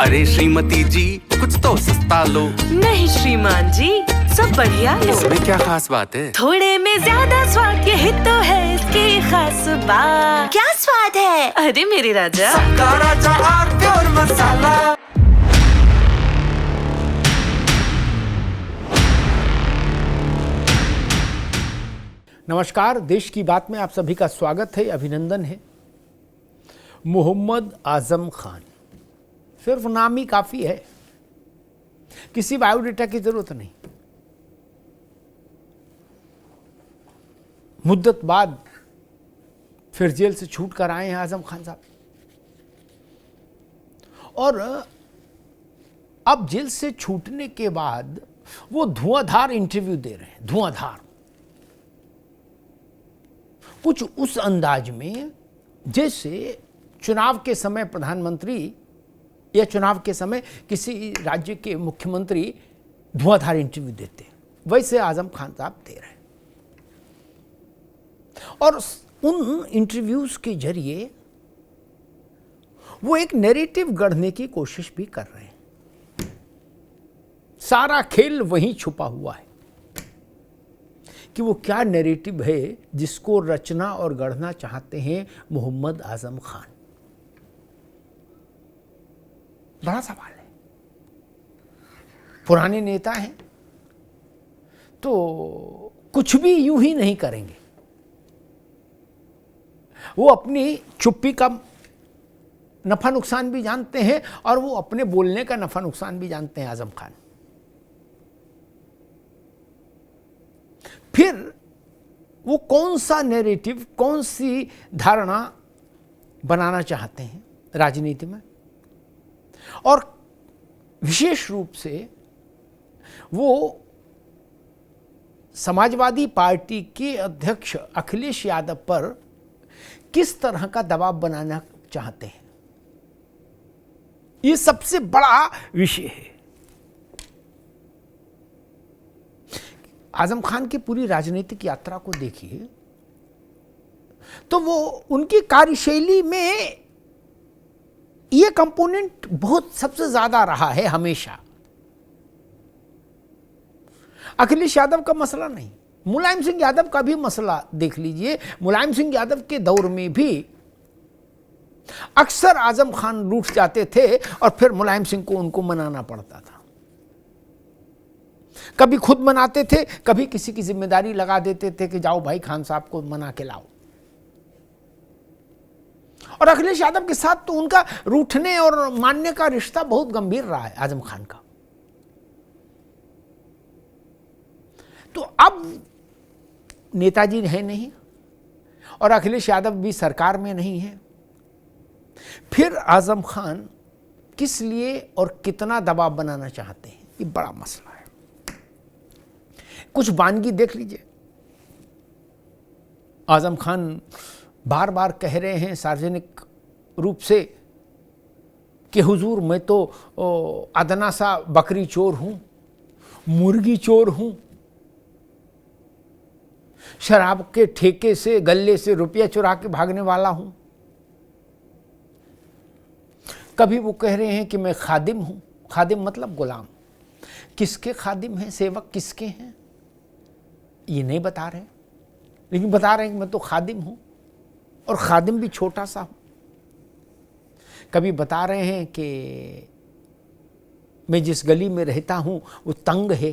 अरे श्रीमती जी कुछ तो सस्ता लो। नहीं श्रीमान जी, सब बढ़िया लो। इसमें क्या खास बात है? थोड़े में ज्यादा स्वाद, यही तो है इसकी खास बात। क्या स्वाद है? अरे मेरे राजा, सबका राजा और प्योर मसाला। नमस्कार, देश की बात में आप सभी का स्वागत है, अभिनंदन है। मोहम्मद आजम खान, सिर्फ नाम ही काफ़ी है, किसी बायोडेटा की ज़रूरत नहीं। मुद्दत बाद फिर जेल से छूट कर आए हैं आजम खान साहब, और अब जेल से छूटने के बाद वो धुआंधार इंटरव्यू दे रहे हैं, धुआंधार, कुछ उस अंदाज में जैसे चुनाव के समय प्रधानमंत्री या चुनाव के समय किसी राज्य के मुख्यमंत्री धुआंधार इंटरव्यू देते, वैसे आजम खान साहब दे रहे हैं। और उन इंटरव्यूज के जरिए वो एक नैरेटिव गढ़ने की कोशिश भी कर रहे हैं। सारा खेल वहीं छुपा हुआ है कि वो क्या नैरेटिव है जिसको रचना और गढ़ना चाहते हैं मोहम्मद आजम खान। बड़ा सवाल है। पुराने नेता हैं तो कुछ भी यूं ही नहीं करेंगे, वो अपनी चुप्पी का नफा नुकसान भी जानते हैं और वो अपने बोलने का नफा नुकसान भी जानते हैं आजम खान। फिर वो कौन सा नैरेटिव, कौन सी धारणा बनाना चाहते हैं राजनीति में, और विशेष रूप से वो समाजवादी पार्टी के अध्यक्ष अखिलेश यादव पर किस तरह का दबाव बनाना चाहते हैं, ये सबसे बड़ा विषय है। आजम खान की पूरी राजनीतिक यात्रा को देखिए तो वो उनकी कार्यशैली में ये कंपोनेंट बहुत सबसे ज्यादा रहा है हमेशा। अखिलेश यादव का मसला नहीं, मुलायम सिंह यादव का भी मसला देख लीजिए। मुलायम सिंह यादव के दौर में भी अक्सर आजम खान रूठ जाते थे और फिर मुलायम सिंह को उनको मनाना पड़ता था। कभी खुद मनाते थे, कभी किसी की जिम्मेदारी लगा देते थे कि जाओ भाई खान साहब को मना के लाओ। और अखिलेश यादव के साथ तो उनका रूठने और मानने का रिश्ता बहुत गंभीर रहा है आजम खान का। तो अब नेताजी है नहीं और अखिलेश यादव भी सरकार में नहीं है, फिर आजम खान किस लिए और कितना दबाव बनाना चाहते हैं, ये बड़ा मसला है। कुछ वानगी देख लीजिए। आजम खान बार बार कह रहे हैं सार्वजनिक रूप से कि हुजूर मैं तो अदना सा बकरी चोर हूं, मुर्गी चोर हूं, शराब के ठेके से गल्ले से रुपया चुरा के भागने वाला हूं। कभी वो कह रहे हैं कि मैं खादिम हूं, खादिम मतलब गुलाम। किसके खादिम हैं, सेवक किसके हैं ये नहीं बता रहे, लेकिन बता रहे हैं कि मैं तो खादिम हूं, और खादिम भी छोटा सा हूं। कभी बता रहे हैं कि मैं जिस गली में रहता हूं वो तंग है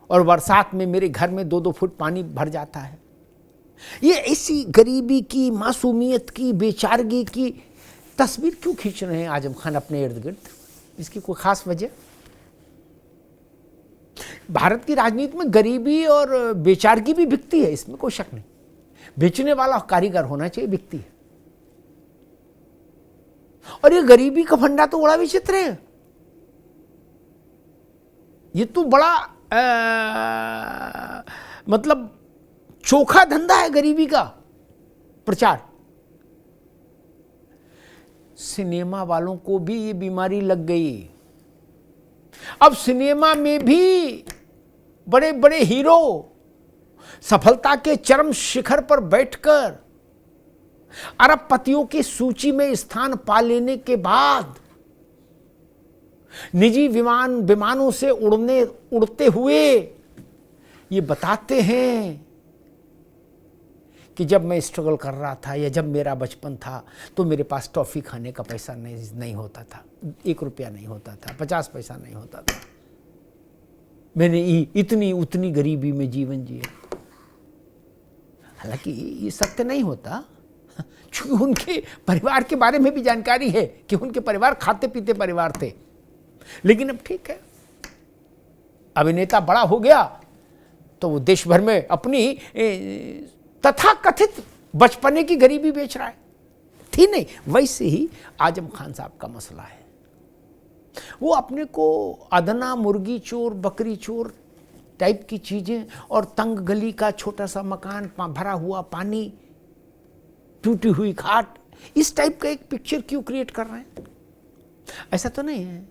और बरसात में मेरे घर में 2-2 फुट पानी भर जाता है। ये ऐसी गरीबी की, मासूमियत की, बेचारगी की तस्वीर क्यों खींच रहे हैं आजम खान अपने इर्द गिर्द? इसकी कोई खास वजह? भारत की राजनीति में गरीबी और बेचारगी भी बिकती है, इसमें कोई शक नहीं। बेचने वाला कारीगर होना चाहिए, बिकती है। और ये गरीबी का फंडा तो बड़ा विचित्र है। ये तो बड़ा मतलब चोखा धंधा है गरीबी का प्रचार। सिनेमा वालों को भी ये बीमारी लग गई। अब सिनेमा में भी बड़े बड़े हीरो सफलता के चरम शिखर पर बैठकर अरबपतियों की सूची में स्थान पा लेने के बाद निजी विमानों से उड़ते हुए ये बताते हैं कि जब मैं स्ट्रगल कर रहा था या जब मेरा बचपन था तो मेरे पास टॉफ़ी खाने का पैसा नहीं होता था, 1 रुपया नहीं होता था, 50 पैसा नहीं होता था। मैंने इतनी उतनी गरीबी में जीवन जिया। हालांकि ये सत्य नहीं होता, क्योंकि उनके परिवार के बारे में भी जानकारी है कि उनके परिवार खाते पीते परिवार थे। लेकिन अब ठीक है, अभिनेता बड़ा हो गया तो वो देश भर में अपनी तथाकथित बचपने की गरीबी बेच रहा है। थी नहीं। वैसे ही आजम खान साहब का मसला है। वो अपने को अदना मुर्गी चोर, बकरी चोर टाइप की चीजें और तंग गली का छोटा सा मकान, भरा हुआ पानी, टूटी हुई खाट, इस टाइप का एक पिक्चर क्यों क्रिएट कर रहे हैं? ऐसा तो नहीं है।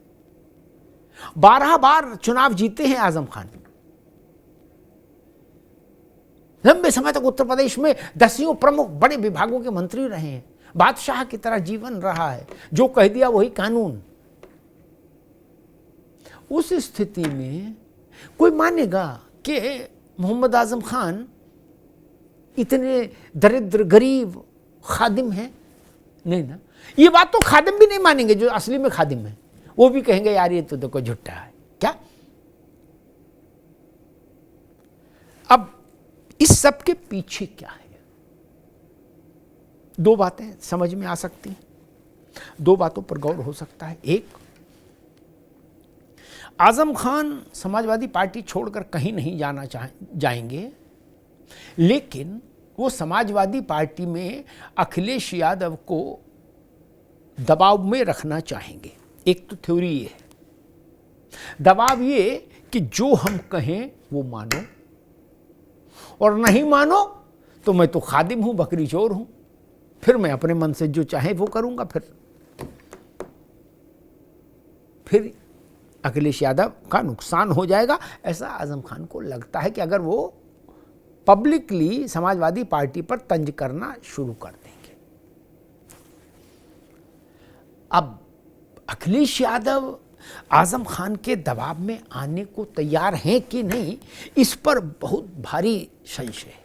12 बार चुनाव जीते हैं आजम खान। लंबे समय तक उत्तर प्रदेश में 10 प्रमुख बड़े विभागों के मंत्री रहे हैं। बादशाह की तरह जीवन रहा है, जो कह दिया वही कानून। उस स्थिति में कोई मानेगा कि मोहम्मद आजम खान इतने दरिद्र गरीब खादिम हैं? नहीं ना। ये बात तो खादिम भी नहीं मानेंगे जो असली में खादिम है। वो भी कहेंगे यार ये तो देखो झुट्टा है। क्या अब इस सब के पीछे क्या है? 2 बातें समझ में आ सकती हैं, 2 बातों पर गौर हो सकता है। एक, आजम खान समाजवादी पार्टी छोड़कर कहीं नहीं जाना जाएंगे, लेकिन वो समाजवादी पार्टी में अखिलेश यादव को दबाव में रखना चाहेंगे। एक तो थ्योरी ये है, दबाव ये कि जो हम कहें वो मानो, और नहीं मानो तो मैं तो खादिम हूं, बकरी चोर हूं, फिर मैं अपने मन से जो चाहे वो करूंगा। फिर अखिलेश यादव का नुकसान हो जाएगा। ऐसा आजम खान को लगता है कि अगर वो पब्लिकली समाजवादी पार्टी पर तंज करना शुरू कर देंगे। अब अखिलेश यादव आजम खान के दबाव में आने को तैयार हैं कि नहीं, इस पर बहुत भारी संशय है।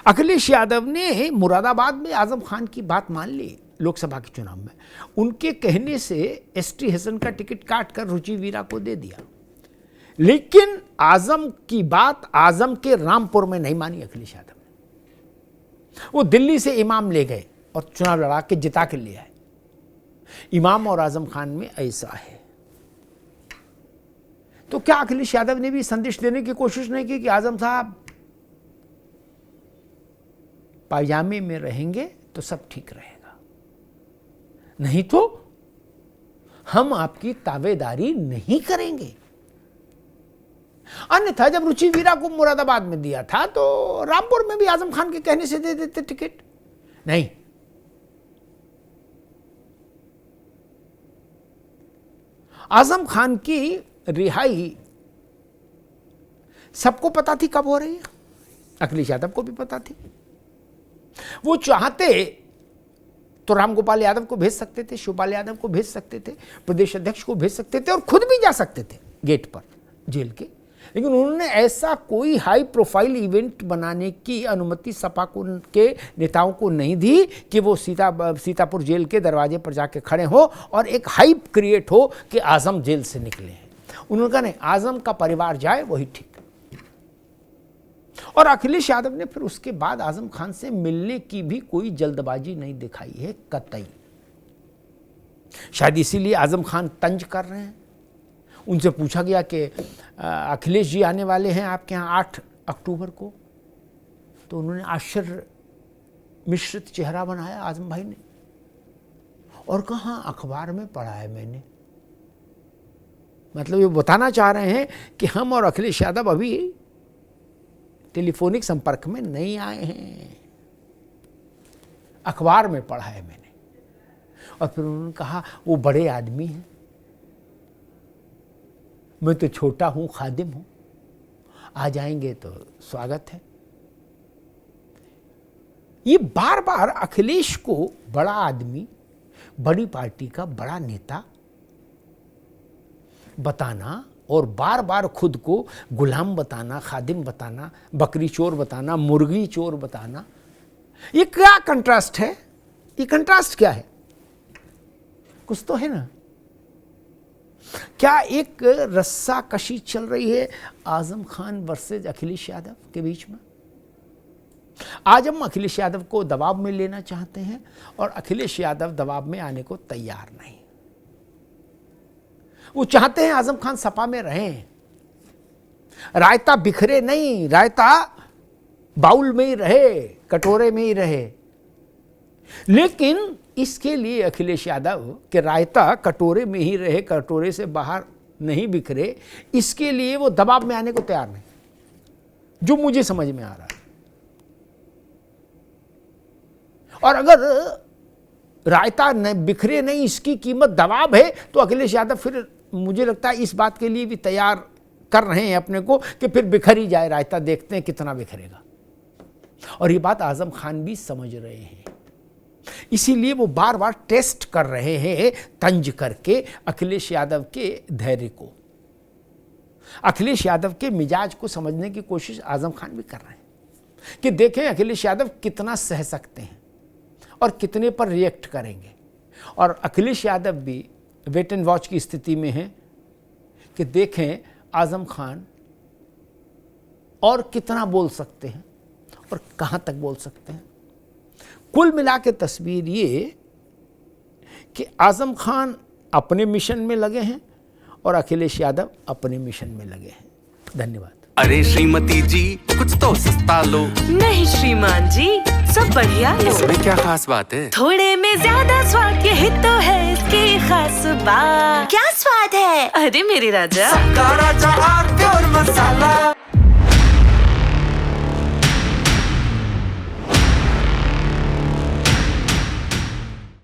अखिलेश यादव ने मुरादाबाद में आजम खान की बात मान ली लोकसभा के चुनाव में। उनके कहने से एसटी हसन का टिकट काटकर रुचि वीरा को दे दिया। लेकिन आजम की बात आजम के रामपुर में नहीं मानी अखिलेश यादव ने। वो दिल्ली से इमाम ले गए और चुनाव लड़ा के जिता के ले आए। इमाम और आजम खान में ऐसा है। तो क्या अखिलेश यादव ने भी संदेश देने की कोशिश नहीं की कि आजम साहब पायजामे में रहेंगे तो सब ठीक रहेगा, नहीं तो हम आपकी ताबेदारी नहीं करेंगे? अन्यथा जब रुचि वीरा को मुरादाबाद में दिया था तो रामपुर में भी आजम खान के कहने से दे देते टिकट। नहीं, आजम खान की रिहाई सबको पता थी कब हो रही है, अखिलेश यादव को भी पता थी। वो चाहते तो रामगोपाल यादव को भेज सकते थे, शिवपाल यादव को भेज सकते थे, प्रदेश अध्यक्ष को भेज सकते थे और खुद भी जा सकते थे गेट पर जेल के। लेकिन उन्होंने ऐसा कोई हाई प्रोफाइल इवेंट बनाने की अनुमति सपा को के नेताओं को नहीं दी कि वो सीतापुर जेल के दरवाजे पर जाके खड़े हो और एक हाइप क्रिएट हो कि आजम जेल से निकले हैं। उन्होंने कहा नहीं, आजम का परिवार जाए वही ठीक। और अखिलेश यादव ने फिर उसके बाद आजम खान से मिलने की भी कोई जल्दबाजी नहीं दिखाई है कतई। शायद इसीलिए आजम खान तंज कर रहे हैं। उनसे पूछा गया कि अखिलेश जी आने वाले हैं आपके यहाँ 8 अक्टूबर को, तो उन्होंने आश्चर्य मिश्रित चेहरा बनाया आजम भाई ने और कहा अखबार में पढ़ा है मैंने। मतलब ये बताना चाह रहे हैं कि हम और अखिलेश यादव अभी टेलीफोनिक संपर्क में नहीं आए हैं, अखबार में पढ़ा है मैंने। और फिर उन्होंने कहा वो बड़े आदमी हैं, मैं तो छोटा हूं, खादिम हूं, आ जाएंगे तो स्वागत है। ये बार बार अखिलेश को बड़ा आदमी, बड़ी पार्टी का बड़ा नेता बताना और बार बार खुद को गुलाम बताना, खादिम बताना, बकरी चोर बताना, मुर्गी चोर बताना, ये क्या कंट्रास्ट है? ये कंट्रास्ट क्या है? कुछ तो है ना। क्या एक रस्सा कशी चल रही है आजम खान वर्सेज अखिलेश यादव के बीच में? आज हम अखिलेश यादव को दबाव में लेना चाहते हैं और अखिलेश यादव दबाव में आने को तैयार नहीं। वो चाहते हैं आजम खान सपा में रहें, रायता बिखरे नहीं, रायता बाउल में ही रहे, कटोरे में ही रहे। लेकिन इसके लिए अखिलेश यादव के रायता कटोरे में ही रहे, कटोरे से बाहर नहीं बिखरे, इसके लिए वो दबाव में आने को तैयार नहीं, जो मुझे समझ में आ रहा है। और अगर रायता न बिखरे नहीं, इसकी कीमत दबाव है, तो अखिलेश यादव फिर मुझे लगता है इस बात के लिए भी तैयार कर रहे हैं अपने को कि फिर बिखर ही जाए रायता, देखते हैं कितना बिखरेगा। और ये बात आजम खान भी समझ रहे हैं, इसीलिए वो बार बार टेस्ट कर रहे हैं तंज करके अखिलेश यादव के धैर्य को, अखिलेश यादव के मिजाज को समझने की कोशिश आजम खान भी कर रहे हैं कि देखें अखिलेश यादव कितना सह सकते हैं और कितने पर रिएक्ट करेंगे। और अखिलेश यादव भी वेट एंड वॉच की स्थिति में है कि देखें आजम खान और कितना बोल सकते हैं और कहां तक बोल सकते हैं। कुल मिला के तस्वीर ये कि आजम खान अपने मिशन में लगे हैं और अखिलेश यादव अपने मिशन में लगे हैं। धन्यवाद। अरे श्रीमती जी कुछ तो सस्ता लो। नहीं श्रीमान जी, सब बढ़िया लो। इसमें क्या खास बात है? थोड़े में ज्यादा स्वाद, यही तो है इसकी खास बात। क्या स्वाद है? अरे मेरे राजा, सबका राजा आरती और